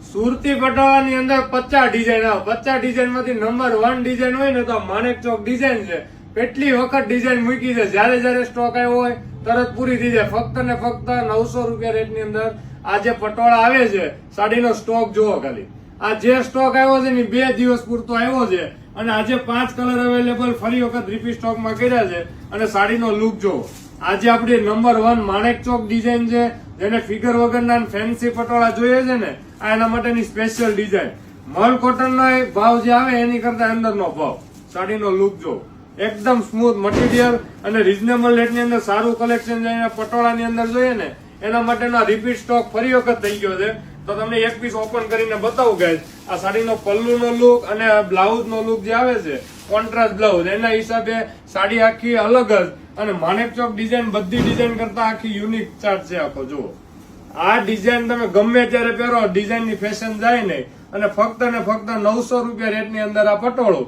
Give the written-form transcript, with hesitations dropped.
સુરતી પટોળાની અંદર 50 ડિઝાઇન આવે. 50 ડિઝાઇન માંથી નંબર 1 ડિઝાઇન હોય ને તો માણેક ચોક ડિઝાઇન છે. કેટલી વખત ડિઝાઇન મૂકી છે, જયારે સ્ટોક આવ્યો હોય તરત પૂરી થઈ જાય. ફક્ત ને ફક્ત 900 રૂપિયા રેટની અંદર આ જે પટોળા આવે છે સાડીનો સ્ટોક જુઓ ખાલી. આ જે સ્ટોક આવ્યો છે ને 2 દિવસ પૂરતો આવ્યો છે અને આજે 5 કલર અવેલેબલ ફરી વખત રિપીટ સ્ટોકમાં કર્યા છે. અને સાડીનો લુક જુઓ. આજે આપણી નંબર 1 માણેક ચોક ડિઝાઇન છે, જેને ફિગર વગરના ફેન્સી પટોળા જોઈએ છે ને આ એના માટેની સ્પેશિયલ ડિઝાઇન. મલ કોટનનો ભાવ જે આવે એની કરતા અંદરનો ભાવ. સાડીનો લુક જો એકદમ સ્મૂથ મટીરિયલ અને રીઝનેબલ રેટની અંદર સારું કલેક્શન છે. પટોળાની અંદર જોઈએ ને એના માટેનો રિપીટ સ્ટોક ફરી વખત થઈ ગયો છે. તો તમને એક પીસ ઓપન કરીને બતાવું ગાઈસ. આ સાડીનો પલ્લુનો લુક અને બ્લાઉઝનો લુક જે આવે છે કોન્ટ્રાસ્ટ બ્લાઉઝ, એના હિસાબે સાડી આખી અલગ જ. અને માણેક ચોક ડિઝાઇન બધી ડિઝાઇન કરતા આખી યુનિક ચાર્ટ છે આખો. જુઓ આ ડિઝાઇન તમે ગમે ત્યારે પહેરો, ડિઝાઇનની ફેશન જાય નહીં. અને ફક્ત ને ફક્ત 900 રૂપિયા રેટની અંદર આ પટોળું